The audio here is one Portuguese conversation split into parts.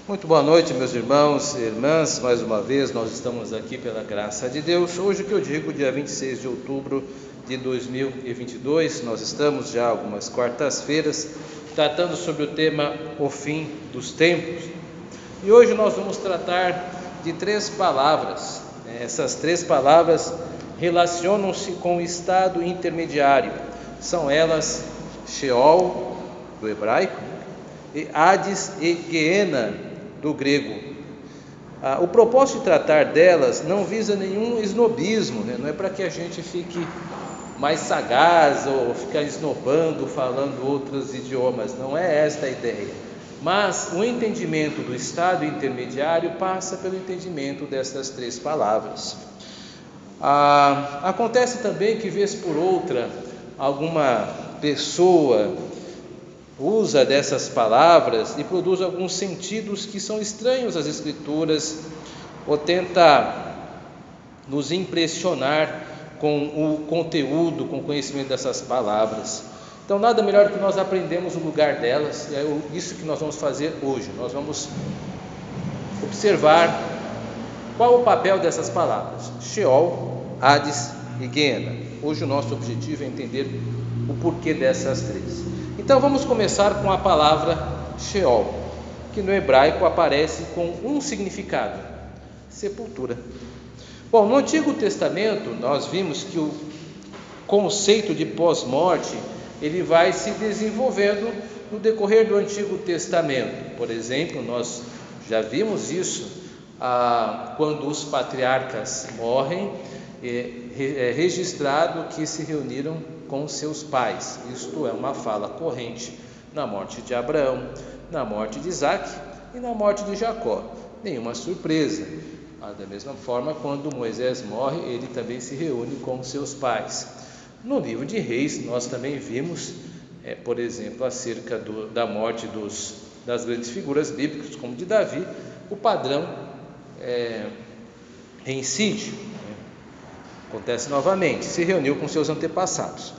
Muito boa noite, meus irmãos e irmãs. Mais uma vez nós estamos aqui pela graça de Deus. Hoje que eu digo, dia 26 de outubro de 2022, nós estamos já algumas quartas-feiras tratando sobre o tema O Fim dos Tempos. E hoje nós vamos tratar de 3 palavras. Essas 3 palavras relacionam-se com o estado intermediário. São elas Sheol, do hebraico, e Hades e Geena, do grego. O propósito de tratar delas não visa nenhum esnobismo, não é para que a gente fique mais sagaz ou ficar esnobando, falando outros idiomas, não é esta a ideia. Mas o entendimento do estado intermediário passa pelo entendimento dessas 3 palavras. Acontece também que, vez por outra, alguma pessoa usa dessas palavras e produz alguns sentidos que são estranhos às Escrituras, ou tenta nos impressionar com o conteúdo, com o conhecimento dessas palavras. Então, nada melhor do que nós aprendemos o lugar delas, e é isso que nós vamos fazer hoje. Nós vamos observar qual o papel dessas palavras, Sheol, Hades e Geena. Hoje o nosso objetivo é entender o porquê dessas 3. Então vamos começar com a palavra Sheol, que no hebraico aparece com um significado: sepultura. Bom, no Antigo Testamento nós vimos que o conceito de pós-morte ele vai se desenvolvendo no decorrer do Antigo Testamento. Por exemplo, nós já vimos isso quando os patriarcas morrem, é registrado que se reuniram com seus pais. Isto é uma fala corrente na morte de Abraão, na morte de Isaac e na morte de Jacó. Nenhuma surpresa. Da mesma forma, quando Moisés morre, ele também se reúne com seus pais. No livro de Reis, nós também vimos, por exemplo, acerca da morte das grandes figuras bíblicas, como de Davi, o padrão reincide. Acontece novamente, se reuniu com seus antepassados.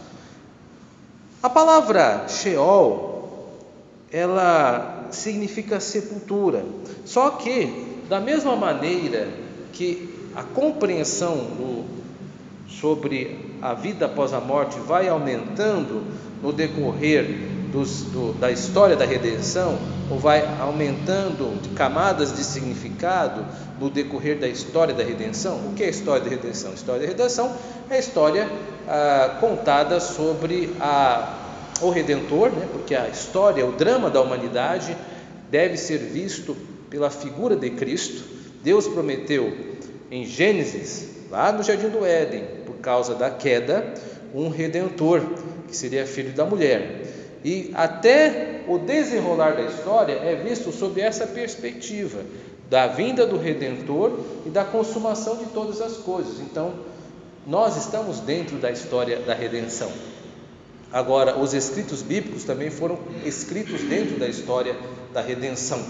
A palavra Sheol, ela significa sepultura, só que da mesma maneira que a compreensão sobre a vida após a morte vai aumentando no decorrer da história da redenção, ou vai aumentando de camadas de significado no decorrer da história da redenção. O que é a história da redenção? A história da redenção é a história contada sobre o Redentor, porque a história, o drama da humanidade deve ser visto pela figura de Cristo. Deus prometeu em Gênesis, lá no Jardim do Éden, por causa da queda, um Redentor, que seria filho da mulher. E até o desenrolar da história é visto sob essa perspectiva da vinda do Redentor e da consumação de todas as coisas. Então, nós estamos dentro da história da redenção. Agora, os escritos bíblicos também foram escritos dentro da história da redenção.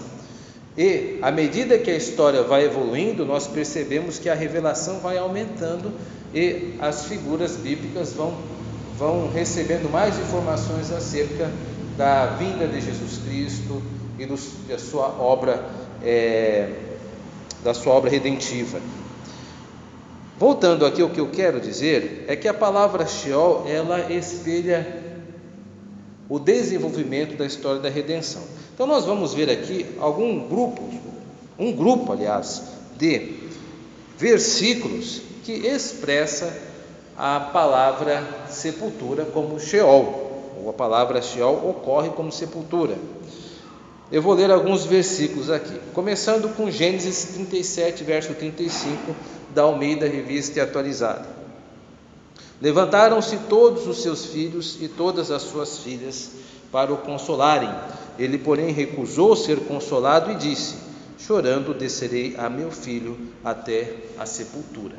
E, à medida que a história vai evoluindo, nós percebemos que a revelação vai aumentando e as figuras bíblicas vão recebendo mais informações acerca da vinda de Jesus Cristo e da sua obra redentiva. Voltando aqui, o que eu quero dizer é que a palavra Sheol, ela espelha o desenvolvimento da história da redenção. Então nós vamos ver aqui um grupo de versículos que expressa a palavra sepultura como Sheol, ou a palavra Sheol ocorre como sepultura. Eu vou ler alguns versículos aqui, começando com Gênesis 37, verso 35, da Almeida Revista e Atualizada. Levantaram-se todos os seus filhos e todas as suas filhas para o consolarem. Ele, porém, recusou ser consolado e disse: chorando descerei a meu filho até a sepultura.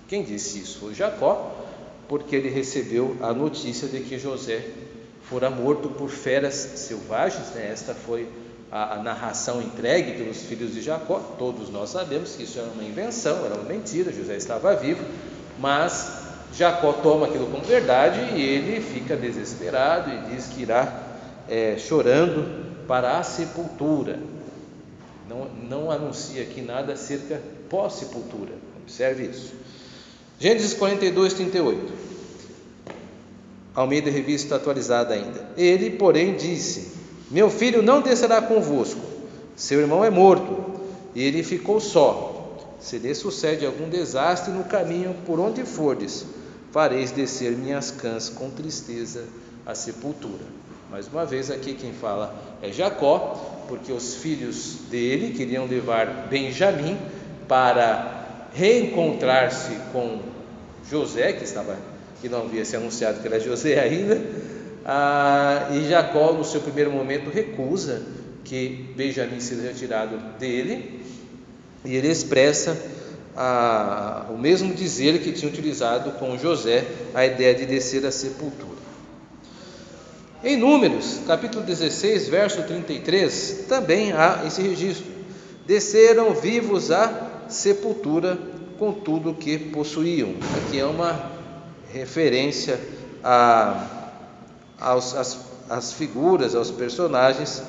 Quem disse isso foi Jacó, porque ele recebeu a notícia de que José fora morto por feras selvagens. Esta foi a narração entregue pelos filhos de Jacó. Todos nós sabemos que isso era uma invenção, era uma mentira. José estava vivo, mas Jacó toma aquilo como verdade e ele fica desesperado e diz que irá chorando para a sepultura. não anuncia aqui nada acerca pós-sepultura. Observe isso. Gênesis 42, 38. Almeida Revista Atualizada ainda. Ele, porém, disse: meu filho não descerá convosco, seu irmão é morto, e ele ficou só. Se lhe sucede algum desastre no caminho por onde fordes, fareis descer minhas cãs com tristeza à sepultura. Mais uma vez aqui quem fala é Jacó, porque os filhos dele queriam levar Benjamim para reencontrar-se com José, que não havia se anunciado que era José ainda, e Jacó no seu primeiro momento recusa que Benjamim seja retirado dele, e ele expressa o mesmo dizer que tinha utilizado com José, a ideia de descer à sepultura. Em Números, capítulo 16, verso 33, também há esse registro: desceram vivos à sepultura com tudo o que possuíam. Aqui é uma referência às figuras, aos personagens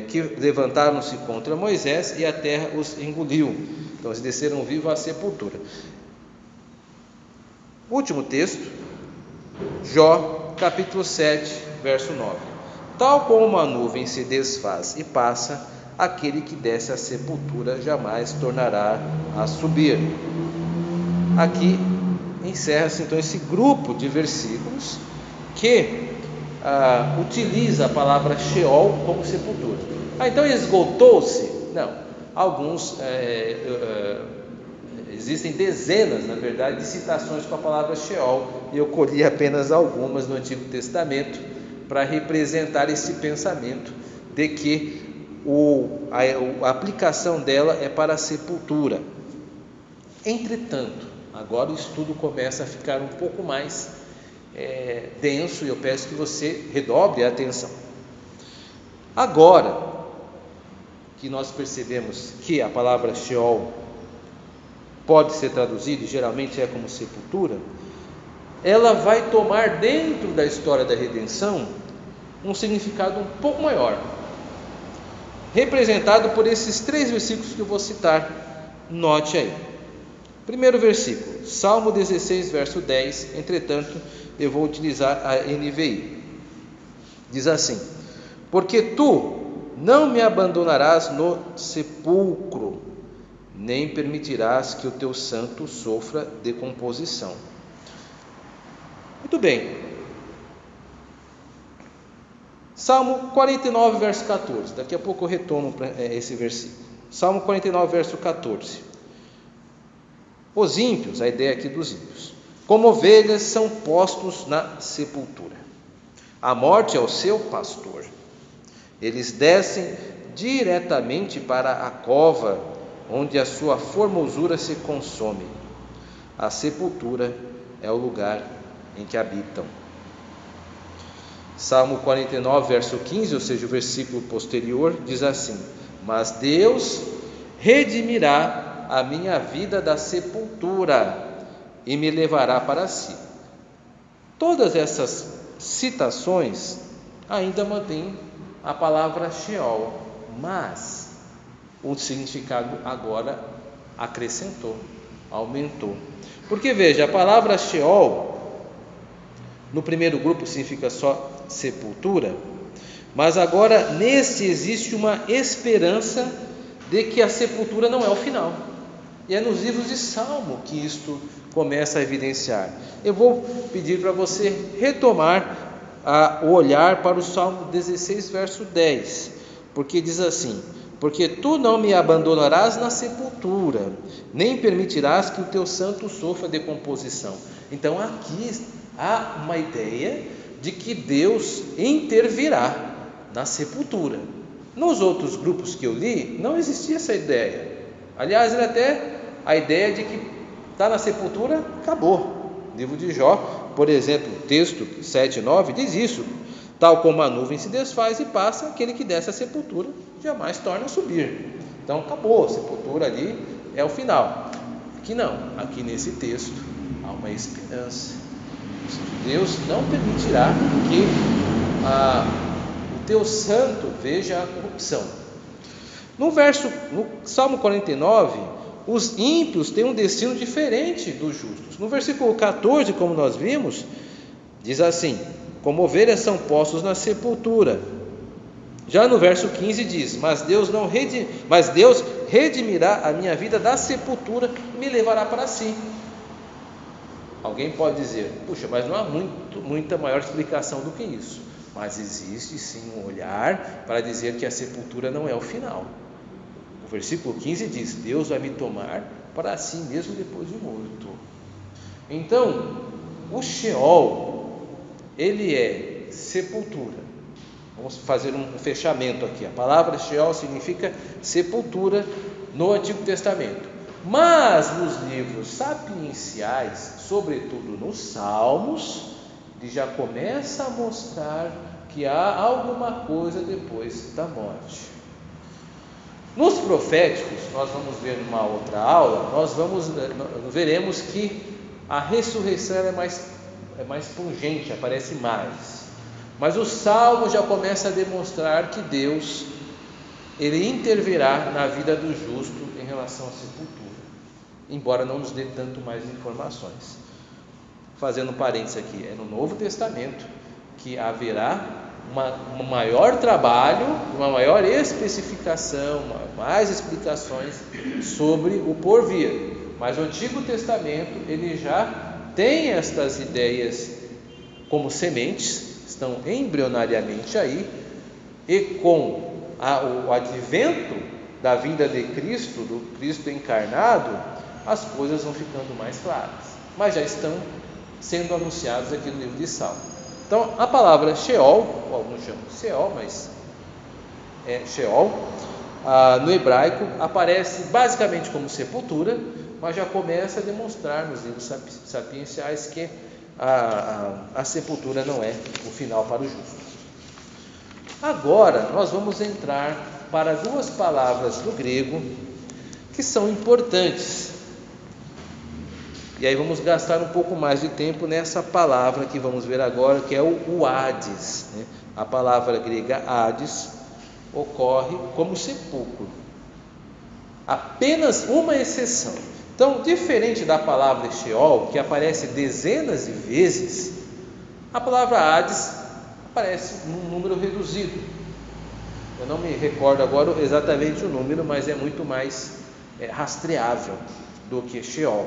que levantaram-se contra Moisés e a terra os engoliu. Então eles desceram vivos à sepultura. Último texto, Jó, capítulo 7, verso 9. Tal como uma nuvem se desfaz e passa, aquele que desce à sepultura jamais tornará a subir. Aqui encerra-se então esse grupo de versículos que utiliza a palavra Sheol como sepultura. Então esgotou-se? Não. Alguns, existem dezenas, na verdade, de citações com a palavra Sheol, e eu colhi apenas algumas no Antigo Testamento para representar esse pensamento de que a aplicação dela é para a sepultura. Entretanto, agora o estudo começa a ficar um pouco mais denso, e eu peço que você redobre a atenção. Agora que nós percebemos que a palavra Sheol pode ser traduzida, e geralmente é como sepultura, ela vai tomar dentro da história da redenção um significado um pouco maior, representado por esses 3 versículos que eu vou citar. Note aí. Primeiro versículo, Salmo 16, verso 10, entretanto, eu vou utilizar a NVI. Diz assim: porque tu não me abandonarás no sepulcro, nem permitirás que o teu santo sofra decomposição. Muito bem. Salmo 49, verso 14. Daqui a pouco eu retomo esse versículo. Salmo 49, verso 14. Os ímpios, a ideia aqui dos ímpios, como ovelhas são postos na sepultura. A morte é o seu pastor. Eles descem diretamente para a cova, onde a sua formosura se consome. A sepultura é o lugar em que habitam. Salmo 49, verso 15, ou seja, o versículo posterior, diz assim: mas Deus redimirá a minha vida da sepultura e me levará para si. Todas essas citações ainda mantêm a palavra Sheol, mas o significado agora acrescentou, aumentou. Porque veja, a palavra Sheol no primeiro grupo significa só sepultura, mas agora neste existe uma esperança de que a sepultura não é o final. E é nos livros de Salmo que isto começa a evidenciar. Eu vou pedir para você retomar o olhar para o Salmo 16, verso 10, porque diz assim: porque tu não me abandonarás na sepultura, nem permitirás que o teu santo sofra decomposição. Então aqui há uma ideia de que Deus intervirá na sepultura. Nos outros grupos que eu li, não existia essa ideia. Aliás, a ideia de que está na sepultura, acabou. Livro de Jó, por exemplo, texto 7:9 diz isso: tal como a nuvem se desfaz e passa, aquele que desce à sepultura jamais torna a subir. Então acabou, a sepultura ali é o final. Aqui não, aqui nesse texto há uma esperança. Deus não permitirá que o teu santo veja a corrupção. No Salmo 49, os ímpios têm um destino diferente dos justos. No versículo 14, como nós vimos, diz assim: como ovelhas são postos na sepultura. Já no verso 15 diz: mas Deus redimirá a minha vida da sepultura e me levará para si. Alguém pode dizer: puxa, mas não há muita maior explicação do que isso. Mas existe sim um olhar para dizer que a sepultura não é o final. O versículo 15 diz: Deus vai me tomar para si mesmo depois de morto. Então, o Sheol, ele é sepultura. Vamos fazer um fechamento aqui. A palavra Sheol significa sepultura no Antigo Testamento. Mas nos livros sapienciais, sobretudo nos Salmos, ele já começa a mostrar que há alguma coisa depois da morte. Nos proféticos, nós vamos ver numa outra aula, nós veremos que a ressurreição é mais pungente, aparece mais. Mas o Salmo já começa a demonstrar que Deus, ele intervirá na vida do justo em relação à sepultura, embora não nos dê tanto mais informações. Fazendo um parênteses aqui, é no Novo Testamento que haverá um maior trabalho, uma maior especificação, mais explicações sobre o porvir. Mas o Antigo Testamento, ele já tem estas ideias como sementes, estão embrionariamente aí, e com o advento da vinda de Cristo, do Cristo encarnado, as coisas vão ficando mais claras, mas já estão sendo anunciadas aqui no livro de Salmo. Então, a palavra Sheol, ou alguns chamam de Sheol, mas é Sheol, no hebraico, aparece basicamente como sepultura, mas já começa a demonstrar nos livros sapienciais que a sepultura não é o final para o justo. Agora, nós vamos entrar para duas palavras do grego que são importantes. E aí vamos gastar um pouco mais de tempo nessa palavra que vamos ver agora, que é o Hades, né? A palavra grega Hades ocorre como sepulcro. Apenas uma exceção. Então, diferente da palavra Sheol, que aparece dezenas de vezes, a palavra Hades aparece num número reduzido. Eu não me recordo agora exatamente o número, mas é muito mais rastreável do que Sheol.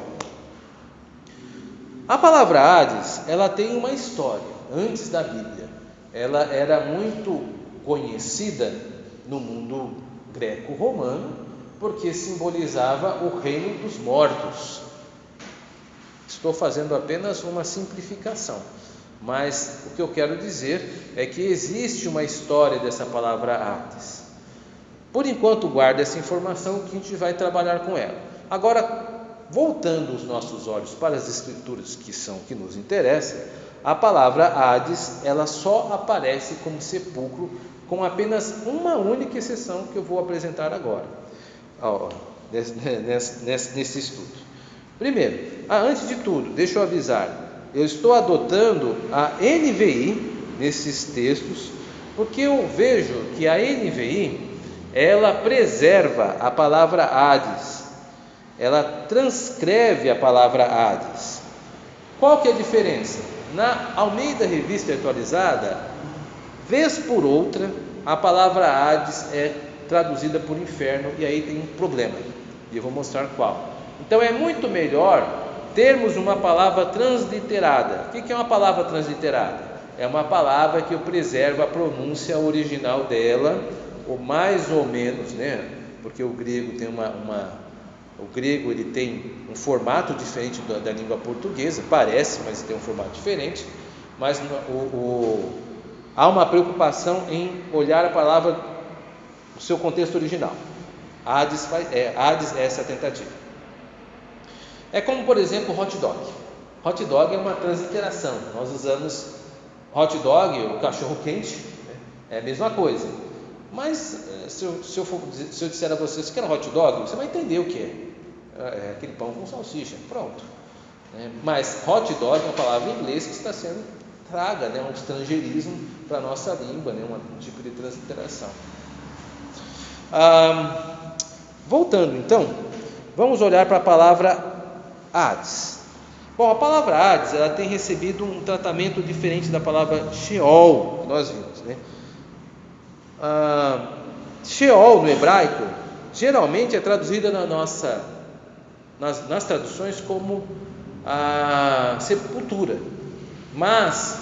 A palavra Hades, ela tem uma história antes da Bíblia. Ela era muito conhecida no mundo greco-romano, porque simbolizava o reino dos mortos. Estou fazendo apenas uma simplificação, mas o que eu quero dizer é que existe uma história dessa palavra Hades. Por enquanto, guarda essa informação que a gente vai trabalhar com ela. Agora, voltando os nossos olhos para as escrituras que nos interessam, a palavra Hades, ela só aparece como sepulcro, com apenas uma única exceção que eu vou apresentar agora, nesse estudo. Primeiro, antes de tudo, deixa eu avisar, eu estou adotando a NVI nesses textos, porque eu vejo que a NVI, ela preserva a palavra Hades, ela transcreve a palavra Hades. Qual que é a diferença? Na Almeida Revista Atualizada, vez por outra, a palavra Hades é traduzida por inferno, e aí tem um problema, e eu vou mostrar qual. Então é muito melhor termos uma palavra transliterada. O que é uma palavra transliterada? É uma palavra que eu preservo a pronúncia original dela, ou mais ou menos, né? Porque o grego tem o grego, ele tem um formato diferente da língua portuguesa, parece, mas tem um formato diferente, mas há uma preocupação em olhar a palavra no seu contexto original. Hades é essa tentativa. É como, por exemplo, hot dog. Hot dog é uma transliteração. Nós usamos hot dog, o cachorro quente, né? É a mesma coisa. Mas se eu disser a você, você quer um hot dog? Você vai entender o que é. É aquele pão com salsicha, pronto. Mas hot dog é uma palavra em inglês que está sendo traga, um estrangeirismo para a nossa língua, um tipo de transliteração. Voltando então, vamos olhar para a palavra Hades. Bom, a palavra Hades, ela tem recebido um tratamento diferente da palavra Sheol, que nós vimos, né? Sheol no hebraico geralmente é traduzida nas traduções como a sepultura, mas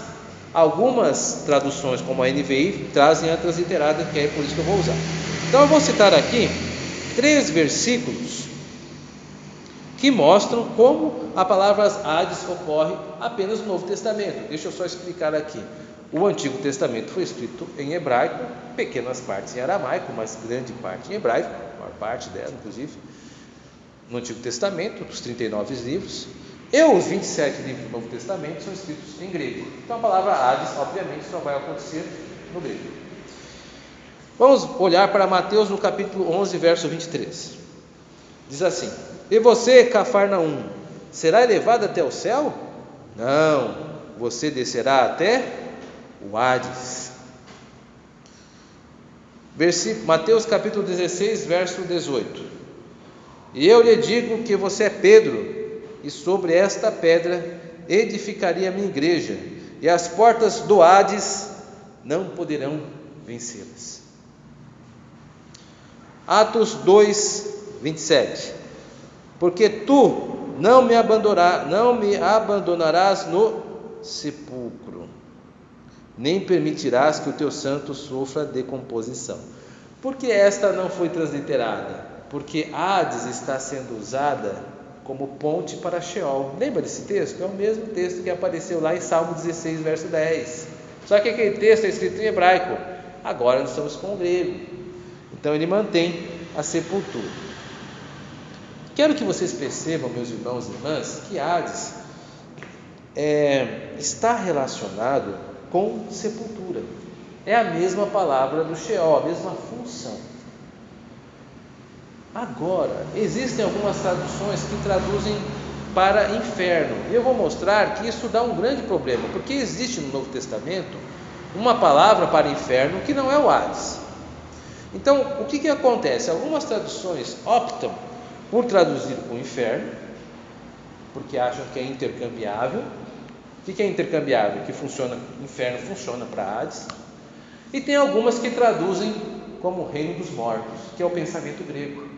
algumas traduções, como a NVI, trazem a transliterada, que é por isso que eu vou usar. Então eu vou citar aqui 3 versículos que mostram como a palavra Hades ocorre apenas no Novo Testamento. Deixa eu só explicar aqui. O Antigo Testamento foi escrito em hebraico, pequenas partes em aramaico, mas grande parte em hebraico, a maior parte dela, inclusive, no Antigo Testamento, dos 39 livros, e os 27 livros do Novo Testamento são escritos em grego. Então a palavra Hades, obviamente, só vai acontecer no grego. Vamos olhar para Mateus no capítulo 11, verso 23. Diz assim: e você, Cafarnaum, será elevado até o céu? Não, você descerá até o Hades. Mateus capítulo 16, verso 18. E eu lhe digo que você é Pedro, e sobre esta pedra edificaria a minha igreja, e as portas do Hades não poderão vencê-las. Atos 2, 27. Porque tu não me abandonarás no sepulcro, nem permitirás que o teu santo sofra decomposição. Por que esta não foi transliterada? Porque Hades está sendo usada como ponte para Sheol. Lembra desse texto? É o mesmo texto que apareceu lá em Salmo 16, verso 10. Só que aquele texto é escrito em hebraico. Agora nós estamos com o grego. Então ele mantém a sepultura. Quero que vocês percebam, meus irmãos e irmãs, que Hades está relacionado com sepultura. É a mesma palavra do Sheol, a mesma função. Agora, existem algumas traduções que traduzem para inferno. E eu vou mostrar que isso dá um grande problema, porque existe no Novo Testamento uma palavra para inferno que não é o Hades. Então, o que acontece? Algumas traduções optam por traduzir o inferno, porque acham que é intercambiável. O que é intercambiável? Que funciona, inferno funciona para Hades. E tem algumas que traduzem como reino dos mortos, que é o pensamento grego.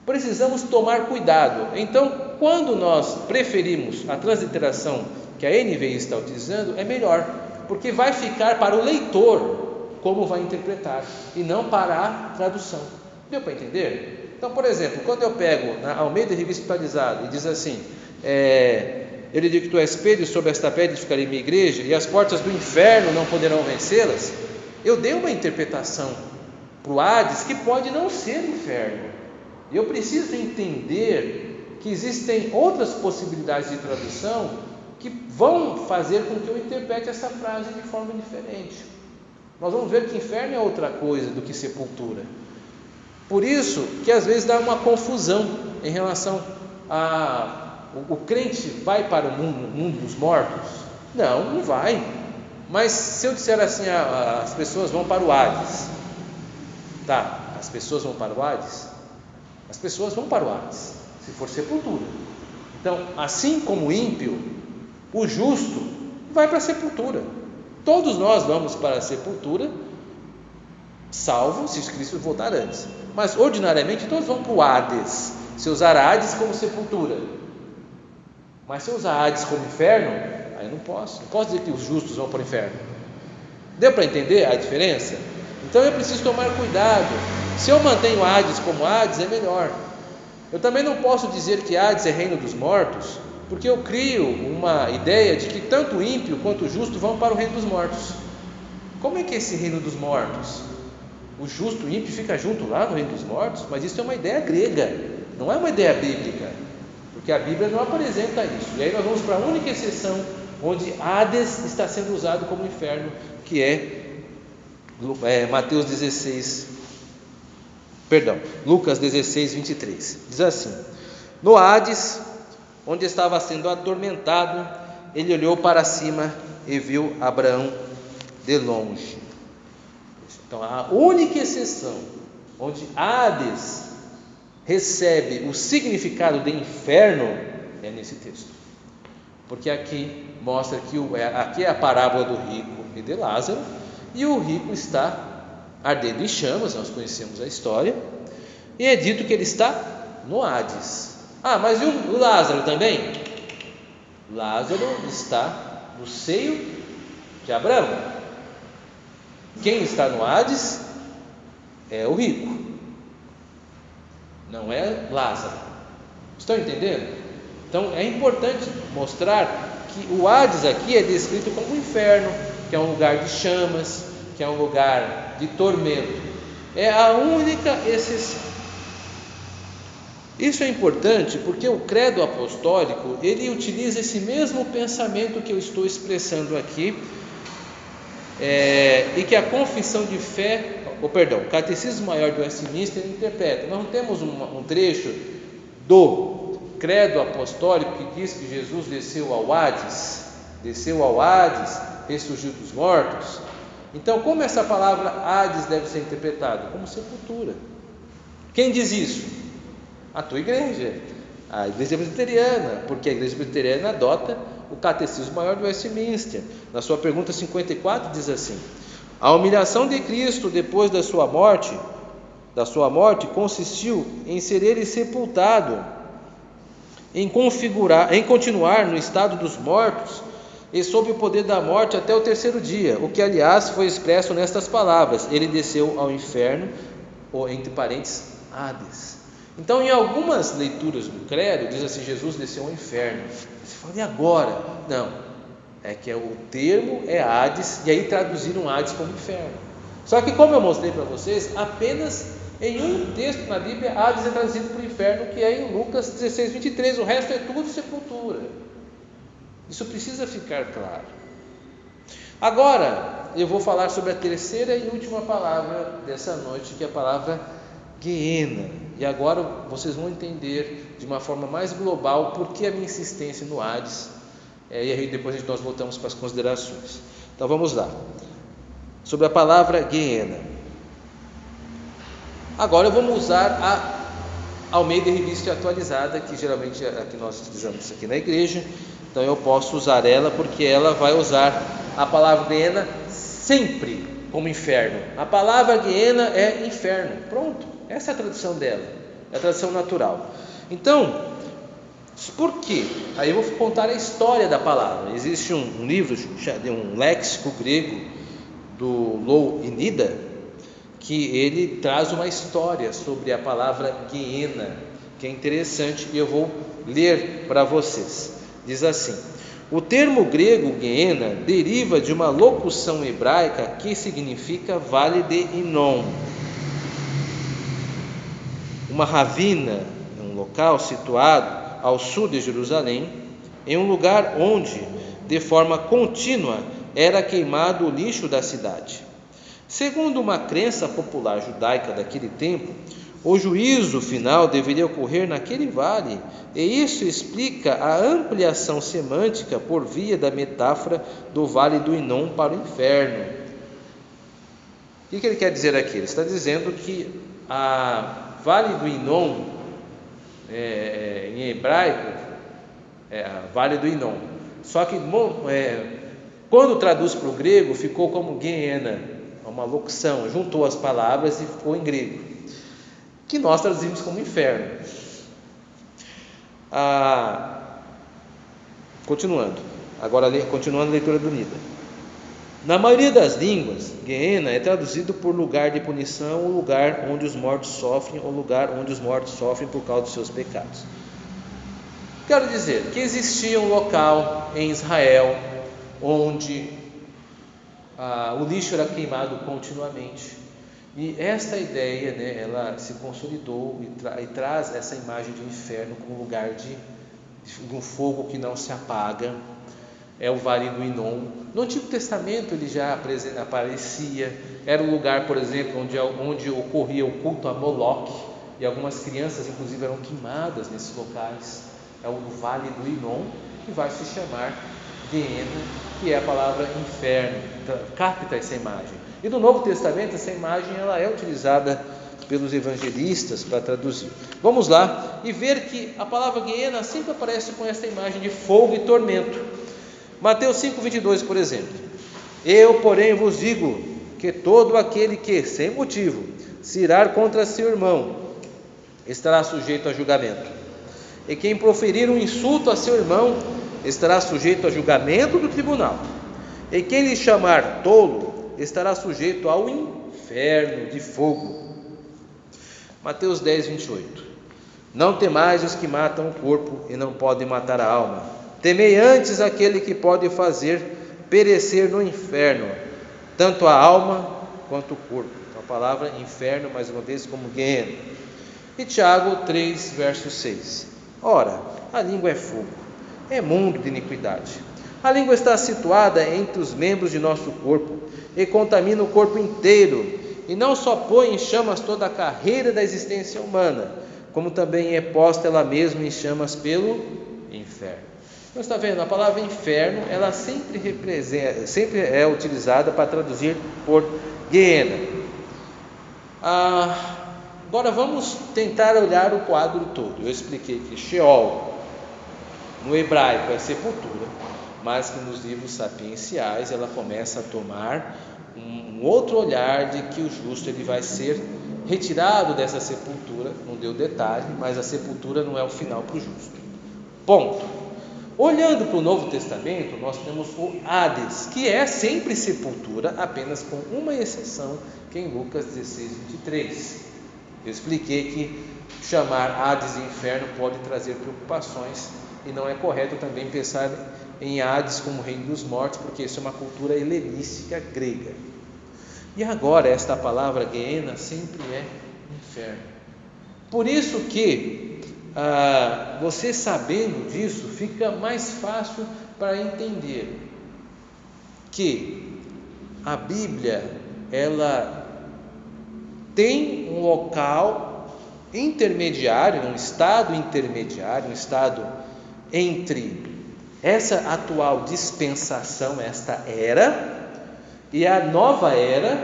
Precisamos tomar cuidado. Então, quando nós preferimos a transliteração que a NVI está utilizando, é melhor, porque vai ficar para o leitor como vai interpretar, e não para a tradução. Deu para entender? Então, por exemplo, quando eu pego na Almeida Revista Atualizada e diz assim: ele diz que tu és Pedro, e sobre esta pedra edificarei minha igreja, e as portas do inferno não poderão vencê-las, eu dei uma interpretação para o Hades que pode não ser inferno. Eu preciso entender que existem outras possibilidades de tradução que vão fazer com que eu interprete essa frase de forma diferente. Nós vamos ver que inferno é outra coisa do que sepultura. Por isso que às vezes dá uma confusão em relação a o crente vai para o mundo dos mortos? Não, não vai. Mas se eu disser assim, as pessoas vão para o Hades, tá, as pessoas vão para o Hades? As pessoas vão para o Hades, se for sepultura. Então, assim como o ímpio, o justo vai para a sepultura. Todos nós vamos para a sepultura, salvo se Cristo voltar antes. Mas ordinariamente todos vão para o Hades. Se eu usar Hades como sepultura, mas se eu usar Hades como inferno, aí eu não posso dizer que os justos vão para o inferno. Deu para entender a diferença? Então eu preciso tomar cuidado. Se eu mantenho Hades como Hades, é melhor. Eu também não posso dizer que Hades é reino dos mortos, porque eu crio uma ideia de que tanto o ímpio quanto o justo vão para o reino dos mortos. Como é que é esse reino dos mortos? O justo e o ímpio fica junto lá no reino dos mortos? Mas isso é uma ideia grega, não é uma ideia bíblica, porque a Bíblia não apresenta isso. E aí nós vamos para a única exceção onde Hades está sendo usado como inferno, que é Lucas 16, 23. Diz assim: no Hades, onde estava sendo atormentado, ele olhou para cima e viu Abraão de longe. Então a única exceção onde Hades recebe o significado de inferno, é nesse texto. Porque aqui mostra que aqui é a parábola do rico e de Lázaro, e o rico está ardendo em chamas, nós conhecemos a história, e é dito que ele está no Hades. Mas e o Lázaro também? Lázaro está no seio de Abraão. Quem está no Hades é o rico, não é Lázaro. Estão entendendo? Então é importante mostrar que o Hades aqui é descrito como um inferno, que é um lugar de chamas, que é um lugar de tormento. É a única exceção. Isso é importante porque o credo apostólico, ele utiliza esse mesmo pensamento que eu estou expressando aqui, e que a confissão de fé, o Catecismo Maior de Westminster interpreta. Nós não temos um trecho do credo apostólico que diz que Jesus desceu ao Hades, ressurgiu dos mortos. Então, como essa palavra Hades deve ser interpretada? Como sepultura. Quem diz isso? A tua igreja, a igreja presbiteriana, porque a igreja presbiteriana adota o Catecismo Maior de Westminster. Na sua pergunta 54 diz assim: a humilhação de Cristo depois da sua morte consistiu em ser ele sepultado, em continuar no estado dos mortos e sob o poder da morte até o terceiro dia, o que aliás foi expresso nestas palavras: ele desceu ao inferno, ou entre parênteses, Hades. Então, em algumas leituras do credo diz assim: Jesus desceu ao inferno. Você fala, e agora? Não, é que o termo é Hades, e aí traduziram Hades como inferno. Só que, como eu mostrei para vocês, apenas em um texto na Bíblia Hades é traduzido para o inferno, que é em Lucas 16, 23. O resto é tudo sepultura. Isso precisa ficar claro. Agora eu vou falar sobre a terceira e última palavra dessa noite, que é a palavra Guiena. E agora vocês vão entender de uma forma mais global por que a minha insistência no Hades, e aí depois nós voltamos para as considerações. Então vamos lá, sobre a palavra Guiena. Agora vamos usar a Almeida Revista Atualizada, que geralmente é a que nós utilizamos aqui na igreja. Então eu posso usar ela, porque ela vai usar a palavra Guiena sempre como inferno. A palavra Guiena é inferno, pronto. Essa é a tradução dela, é a tradução natural. Então, por quê? Aí eu vou contar a história da palavra. Existe um livro, um léxico grego do Louinida, que ele traz uma história sobre a palavra Guiena, que é interessante, e eu vou ler para vocês. Diz assim: o termo grego Guiena deriva de uma locução hebraica que significa Vale de Inom. Uma ravina, um local situado ao sul de Jerusalém, em um lugar onde, de forma contínua, era queimado o lixo da cidade. Segundo uma crença popular judaica daquele tempo, o juízo final deveria ocorrer naquele vale, e isso explica a ampliação semântica por via da metáfora do Vale do Inom para o inferno. O que ele quer dizer aqui? Ele está dizendo que a Vale do Inom, em hebraico, Vale do Inom. Só que quando traduz para o grego, ficou como Guiena, uma locução, juntou as palavras e ficou em grego, que nós traduzimos como inferno. Continuando a leitura do Nida. Na maioria das línguas, Guiena é traduzido por lugar de punição, ou lugar onde os mortos sofrem, ou lugar onde os mortos sofrem por causa dos seus pecados. Quero dizer que existia um local em Israel onde o lixo era queimado continuamente, e esta ideia, ela se consolidou e traz essa imagem de inferno como lugar de um fogo que não se apaga. É o Vale do Inom. No Antigo Testamento ele já aparecia. Era um lugar, por exemplo, onde ocorria o culto a Moloque, e algumas crianças inclusive eram queimadas nesses locais. É o Vale do Inom, que vai se chamar Guiena, que é a palavra inferno. Então, capta essa imagem. E no Novo Testamento essa imagem ela é utilizada pelos evangelistas para traduzir. Vamos lá e ver que a palavra Guiena sempre aparece com esta imagem de fogo e tormento. Mateus 5,22, por exemplo: eu, porém, vos digo que todo aquele que, sem motivo, se irar contra seu irmão, estará sujeito a julgamento. E quem proferir um insulto a seu irmão, estará sujeito a julgamento do tribunal. E quem lhe chamar tolo, estará sujeito ao inferno de fogo. Mateus 10,28: não temais os que matam o corpo e não podem matar a alma. Temei antes aquele que pode fazer perecer no inferno tanto a alma quanto o corpo. A palavra inferno, mais uma vez, como Guiena. E Tiago 3, verso 6: ora, a língua é fogo, é mundo de iniquidade. A língua está situada entre os membros de nosso corpo e contamina o corpo inteiro, e não só põe em chamas toda a carreira da existência humana, como também é posta ela mesma em chamas pelo inferno. Então está vendo, a palavra inferno, ela sempre é utilizada para traduzir por Guiena. Agora vamos tentar olhar o quadro todo. Eu expliquei que Sheol no hebraico é sepultura, mas que nos livros sapienciais ela começa a tomar um outro olhar de que o justo ele vai ser retirado dessa sepultura. Não deu detalhe, mas a sepultura não é o final para o justo. Ponto. Olhando para o Novo Testamento, nós temos o Hades, que é sempre sepultura, apenas com uma exceção, que é em Lucas 16:23. Eu expliquei que chamar Hades de inferno pode trazer preocupações, e não é correto também pensar em Hades como reino dos mortos, porque isso é uma cultura helenística grega. E agora, esta palavra Guiena sempre é inferno. Por isso que você sabendo disso, fica mais fácil para entender que a Bíblia ela tem um local intermediário, um estado intermediário, um estado entre essa atual dispensação, esta era, e a nova era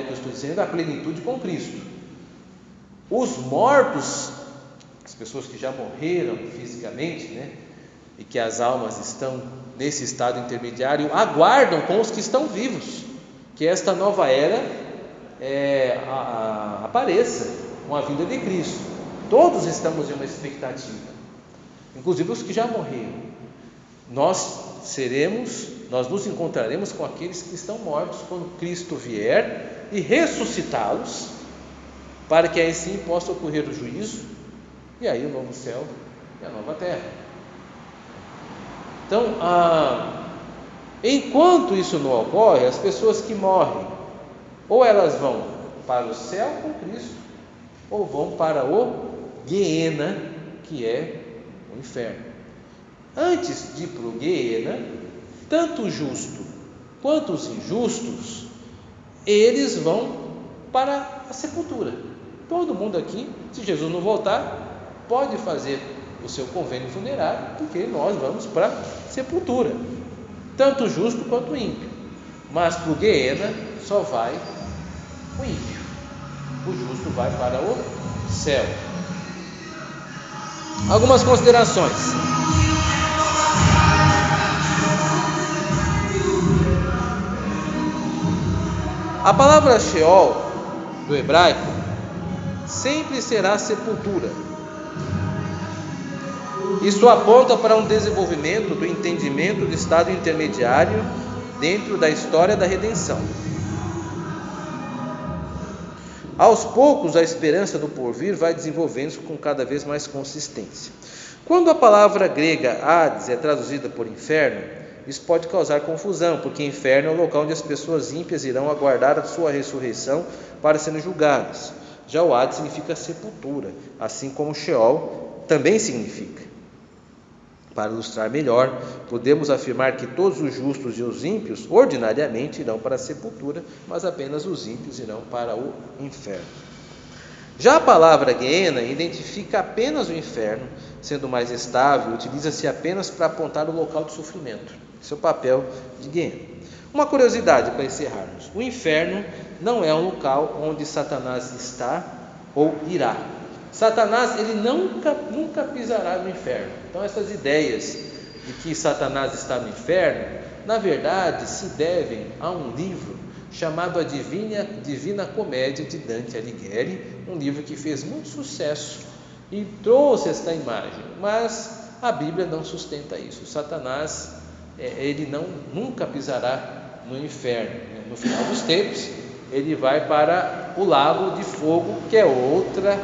que eu estou dizendo, a plenitude com Cristo. Os mortos, as pessoas que já morreram fisicamente, e que as almas estão nesse estado intermediário, aguardam com os que estão vivos, que esta nova era apareça com a vinda de Cristo. Todos estamos em uma expectativa, inclusive os que já morreram. Nós nos encontraremos com aqueles que estão mortos quando Cristo vier e ressuscitá-los, para que aí sim possa ocorrer o juízo, e aí o novo céu e a nova terra. Então, enquanto isso não ocorre, as pessoas que morrem, ou elas vão para o céu com Cristo, ou vão para o Guiena, que é o inferno. Antes de ir para o Guiena, tanto o justo quanto os injustos, eles vão para a sepultura. Todo mundo aqui, se Jesus não voltar, pode fazer o seu convênio funerário, porque nós vamos para a sepultura, tanto o justo quanto o ímpio. Mas para o Guiena só vai o ímpio, o justo vai para o céu. Algumas considerações. A palavra Sheol do hebraico sempre será sepultura. Isso aponta para um desenvolvimento do entendimento do estado intermediário dentro da história da redenção. Aos poucos, a esperança do porvir vai desenvolvendo-se com cada vez mais consistência. Quando a palavra grega Hades é traduzida por inferno, isso pode causar confusão, porque inferno é o local onde as pessoas ímpias irão aguardar a sua ressurreição para serem julgadas. Já o Hades significa sepultura, assim como Sheol também significa. Para ilustrar melhor, podemos afirmar que todos os justos e os ímpios ordinariamente irão para a sepultura, mas apenas os ímpios irão para o inferno. Já a palavra Guiena identifica apenas o inferno, sendo mais estável, utiliza-se apenas para apontar o local de sofrimento. Esse é o papel de Guiena. Uma curiosidade para encerrarmos: o inferno não é um local onde Satanás está ou irá. Satanás, ele nunca pisará no inferno. Então essas ideias de que Satanás está no inferno, na verdade se devem a um livro chamado A Divina Comédia de Dante Alighieri, um livro que fez muito sucesso e trouxe esta imagem, mas a Bíblia não sustenta isso. Satanás, ele nunca pisará no inferno. No final dos tempos, ele vai para o lago de fogo, que é outra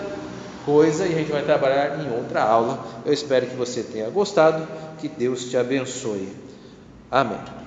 coisa, e a gente vai trabalhar em outra aula. Eu espero que você tenha gostado, que Deus te abençoe. Amém.